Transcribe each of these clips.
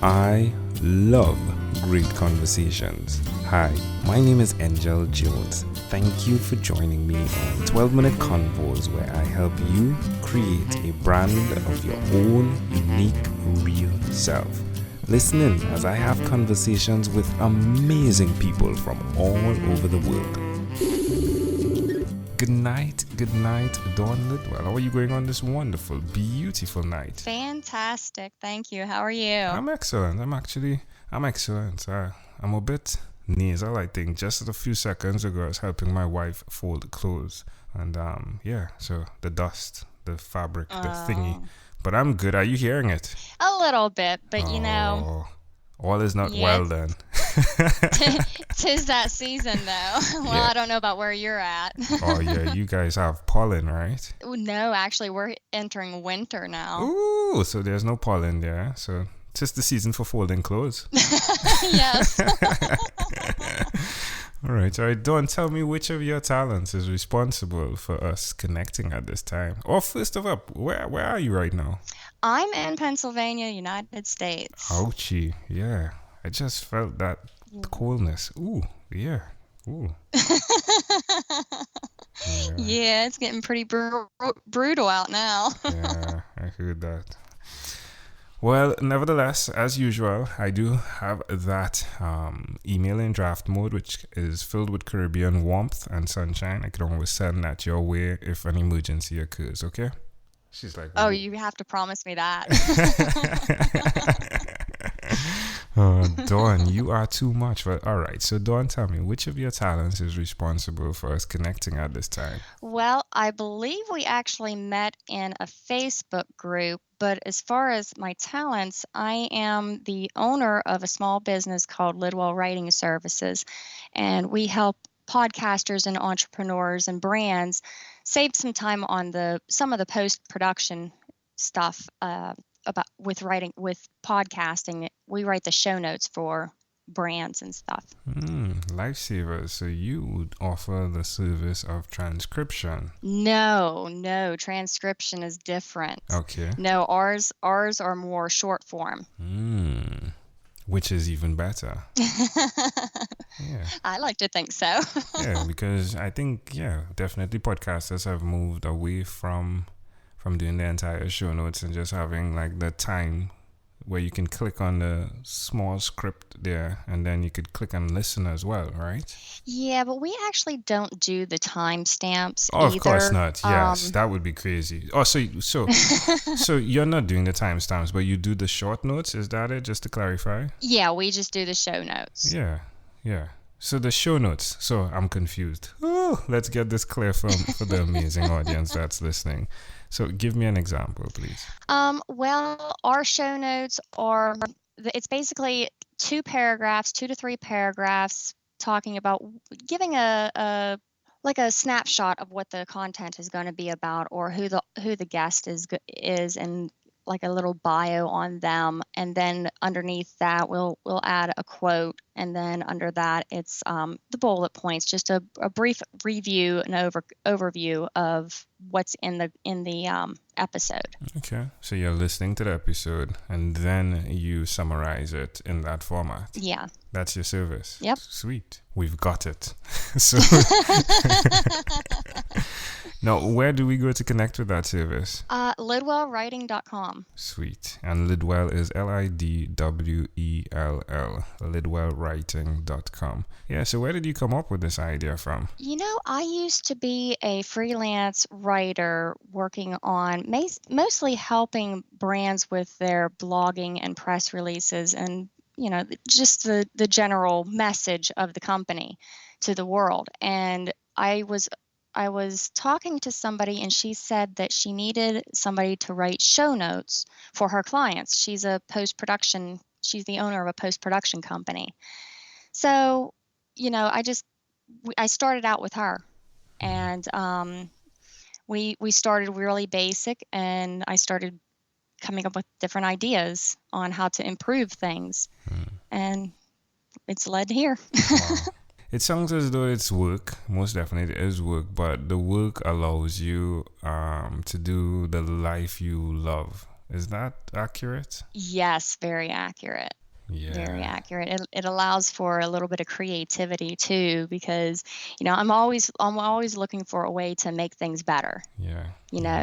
I love great conversations. Hi, my name is Angel Jones. Thank you for joining me on 12-Minute Convos, where I help you create a brand of your own unique, real self. Listen in as I have conversations with amazing people from all over the world. Good night, Dawn Lidwell. How are you going on this wonderful, beautiful night? Fantastic. Thank you. How are you? I'm excellent. I'm excellent. I'm a bit nasal, I think. Just a few seconds ago, I was helping my wife fold clothes. And so the dust, the fabric, the thingy. But I'm good. Are you hearing it? A little bit, but all is not well then. Tis that season though. Well, Yeah. I don't know about where you're at. Oh yeah, you guys have pollen, right? No, actually, we're entering winter now. Ooh, so there's no pollen there. So it's the season for folding clothes. Yes. All right. Dawn, tell me which of your talents is responsible for us connecting at this time. Or first of all, where are you right now? I'm in Pennsylvania, United States. Ouchie, yeah. I just felt that coolness. Ooh, yeah. Ooh. Yeah, it's getting pretty brutal out now. Yeah, I heard that. Well, nevertheless, as usual, I do have that email in draft mode, which is filled with Caribbean warmth and sunshine. I can always send that your way if an emergency occurs, okay? She's like, oh, you have to promise me that. Oh, Dawn, you are too much. Well, all right. So, Dawn, tell me, which of your talents is responsible for us connecting at this time? Well, I believe we actually met in a Facebook group, but as far as my talents, I am the owner of a small business called Lidwell Writing Services, and we help podcasters and entrepreneurs and brands save some time on some of the post-production stuff with podcasting. We write the show notes for brands and stuff. Lifesavers. So you would offer the service of transcription? No, transcription is different. Okay. No, ours are more short form. Which is even better. Yeah. I like to think so. Yeah, because I think, definitely podcasters have moved away from doing the entire show notes and just having like the time where you can click on the small script there and then you could click and listen as well, right? Yeah, but we actually don't do the timestamps either. Of course not. Yes, that would be crazy. Oh, so you're not doing the timestamps, but you do the short notes. Is that it? Just to clarify. Yeah, we just do the show notes. Yeah. So the show notes. So I'm confused. Oh, let's get this clear for the amazing audience that's listening. So give me an example, please. Well, our show notes it's basically 2 to 3 paragraphs talking about giving a snapshot of what the content is going to be about, or who the guest is, and like a little bio on them, and then underneath that we'll add a quote, and then under that it's the bullet points, just a brief review and overview of what's in the episode. Okay, so you're listening to the episode and then you summarize it in that format. Yeah, that's your service. Yep. Sweet, we've got it. So now, where do we go to connect with that service? Lidwellwriting.com. Sweet. And Lidwell is Lidwell, lidwellwriting.com. Yeah, so where did you come up with this idea from? I used to be a freelance writer working on mostly helping brands with their blogging and press releases and, just the general message of the company to the world. And I was talking to somebody, and she said that she needed somebody to write show notes for her clients. She's the owner of a post-production company. So, I started out with her, and we started really basic, and I started coming up with different ideas on how to improve things, and it's led here. Wow. It sounds as though it's work. Most definitely it is work, but the work allows you to do the life you love. Is that accurate? Yes, very accurate. Very Yeah. accurate. It allows for a little bit of creativity too, because I'm always looking for a way to make things better. Yeah.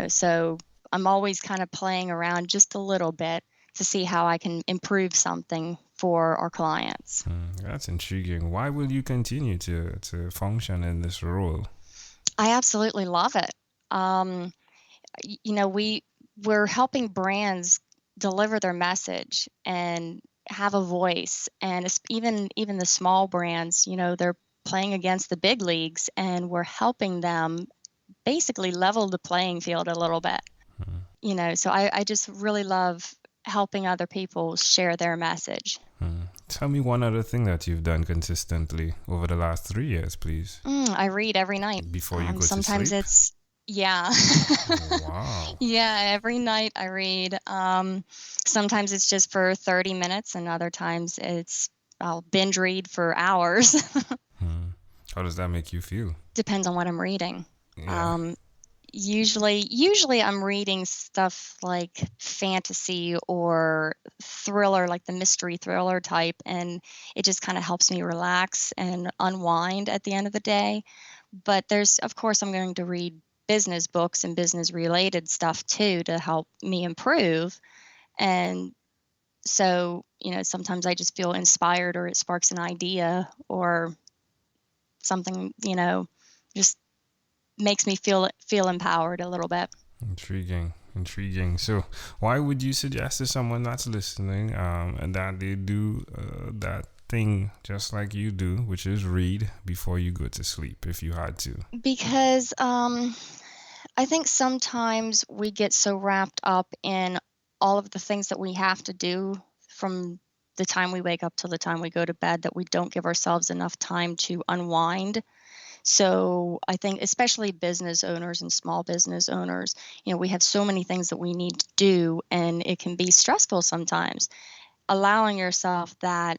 So I'm always kind of playing around just a little bit to see how I can improve something for our clients. That's intriguing. Why will you continue to function in this role? I absolutely love it. We're helping brands deliver their message and have a voice, and even the small brands, they're playing against the big leagues, and we're helping them basically level the playing field a little bit. So I just really love helping other people share their message. Tell me one other thing that you've done consistently over the last 3 years, please. I read every night. Before you go to Sometimes sleep? it's yeah. Wow. Yeah, every night I read. Sometimes it's just for 30 minutes, and other times I'll binge read for hours. How does that make you feel? Depends on what I'm reading. Yeah. Usually I'm reading stuff like fantasy or thriller, like the mystery thriller type, and it just kind of helps me relax and unwind at the end of the day. But of course, I'm going to read business books and business related stuff too to help me improve. And so, sometimes I just feel inspired, or it sparks an idea or something, just makes me feel empowered a little bit. Intriguing. So, why would you suggest to someone that's listening and that they do that thing just like you do, which is read before you go to sleep, if you had to? Because I think sometimes we get so wrapped up in all of the things that we have to do from the time we wake up till the time we go to bed that we don't give ourselves enough time to unwind. So I think especially business owners and small business owners, we have so many things that we need to do, and it can be stressful sometimes. Allowing yourself that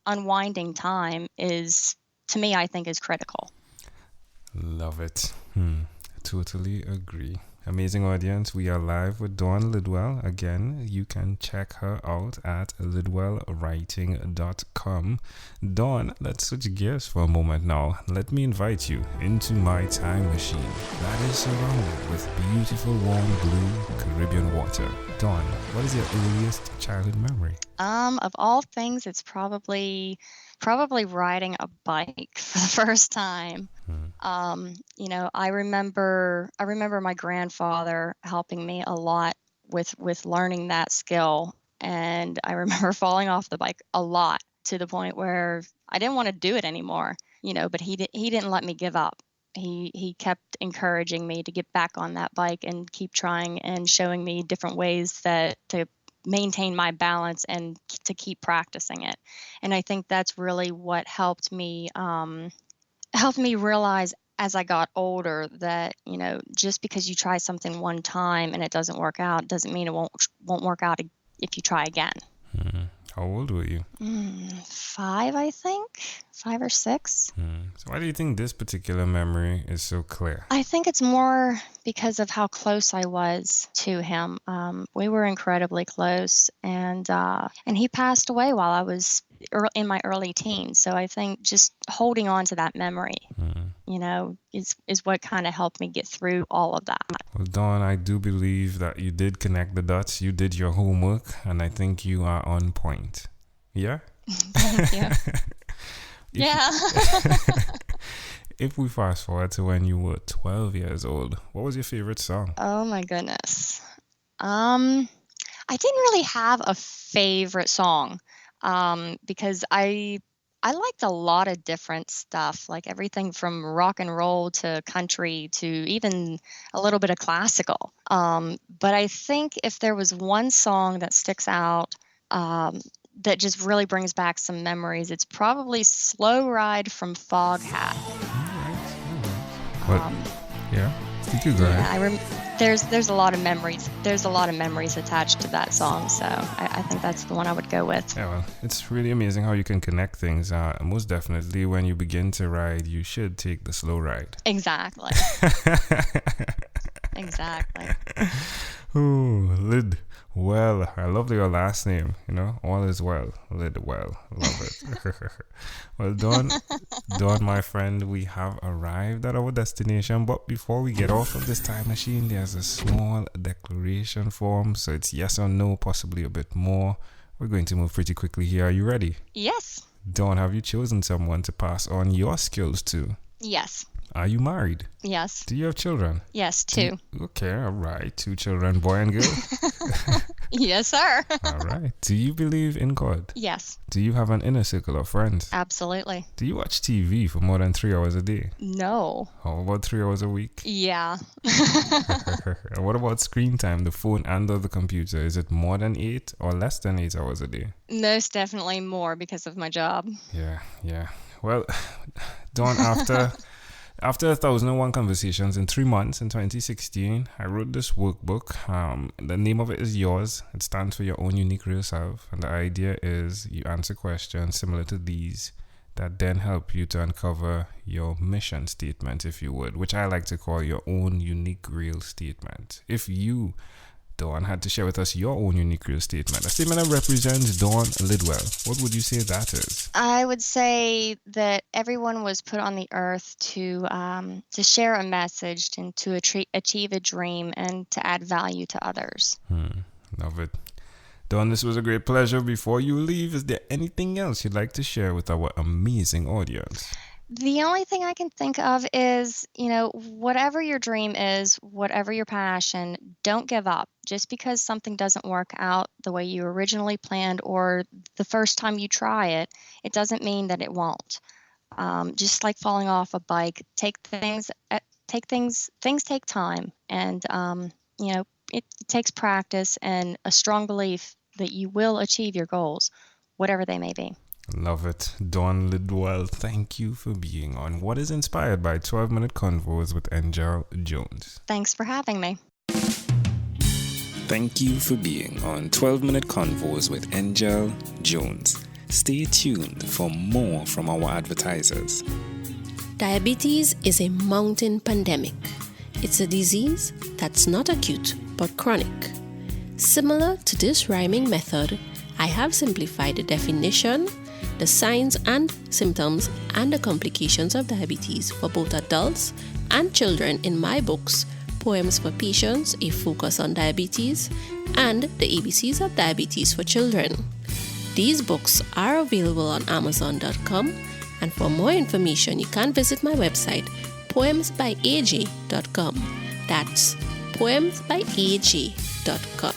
unwinding time is, to me, I think is critical. Love it. Totally agree. Amazing audience. We are live with Dawn Lidwell. Again, you can check her out at lidwellwriting.com. Dawn, let's switch gears for a moment now. Let me invite you into my time machine that is surrounded with beautiful warm blue Caribbean water. Dawn, what is your earliest childhood memory? Of all things, it's probably riding a bike for the first time. I remember my grandfather helping me a lot with learning that skill, and I remember falling off the bike a lot to the point where I didn't want to do it anymore. But he didn't let me give up. He kept encouraging me to get back on that bike and keep trying, and showing me different ways to maintain my balance and to keep practicing it. And I think that's really what helped me realize as I got older that, just because you try something one time and it doesn't work out doesn't mean it won't work out if you try again. How old were you? 5, I think. 5 or 6. So why do you think this particular memory is so clear? I think it's more because of how close I was to him. We were incredibly close, and he passed away while I was in my early teens. So I think just holding on to that memory, is what kind of helped me get through all of that. Well, Dawn, I do believe that you did connect the dots. You did your homework, and I think you are on point. Yeah? Thank you. Yeah. If we fast forward to when you were 12 years old, what was your favorite song? Oh my goodness. I didn't really have a favorite song, because I liked a lot of different stuff, like everything from rock and roll to country to even a little bit of classical. But I think if there was one song that sticks out, that just really brings back some memories, it's probably Slow Ride from Foghat. All right. Yeah, you could go ahead. There's a lot of memories. There's a lot of memories attached to that song, so I think that's the one I would go with. Yeah, well, it's really amazing how you can connect things. Most definitely, when you begin to ride, you should take the slow ride. Exactly. Exactly. Oh, Lidwell. I love your last name. All is well. Lidwell. Love it. Well, Dawn, my friend, we have arrived at our destination. But before we get off of this time machine, there's a small declaration form. So it's yes or no, possibly a bit more. We're going to move pretty quickly here. Are you ready? Yes. Dawn, have you chosen someone to pass on your skills to? Yes. Are you married? Yes. Do you have children? Yes, 2. Okay, all right. 2 children, boy and girl? Yes, sir. All right. Do you believe in God? Yes. Do you have an inner circle of friends? Absolutely. Do you watch TV for more than 3 hours a day? No. How about 3 hours a week? Yeah. And what about screen time, the phone and or the computer? Is it more than 8 or less than 8 hours a day? Most definitely more because of my job. Yeah. Well, Dawn, after 1,001 conversations in 3 months in 2016, I wrote this workbook. The name of it is Yours. It stands for Your Own Unique Real Self. And the idea is you answer questions similar to these that then help you to uncover your mission statement, if you would, which I like to call your own unique real statement. If you, Dawn, had to share with us your own unique real statement, a statement that represents Dawn Lidwell, what would you say that is? I would say that everyone was put on the earth to share a message and to achieve a dream and to add value to others. Love it. Dawn, this was a great pleasure. Before you leave, is there anything else you'd like to share with our amazing audience? The only thing I can think of is, whatever your dream is, whatever your passion, don't give up. Just because something doesn't work out the way you originally planned or the first time you try it, it doesn't mean that it won't. Just like falling off a bike, things take time, and it takes practice and a strong belief that you will achieve your goals, whatever they may be. Love it. Dawn Lidwell, thank you for being on What is Inspired by 12-Minute Convos with Angel Jones. Thanks for having me. Thank you for being on 12-Minute Convos with Angel Jones. Stay tuned for more from our advertisers. Diabetes is a mountain pandemic. It's a disease that's not acute but chronic. Similar to this rhyming method, I have simplified the definition, the signs and symptoms, and the complications of diabetes for both adults and children in my books, Poems for Patients, A Focus on Diabetes, and The ABCs of Diabetes for Children. These books are available on Amazon.com, and for more information, you can visit my website, poemsbyaj.com. That's poemsbyaj.com.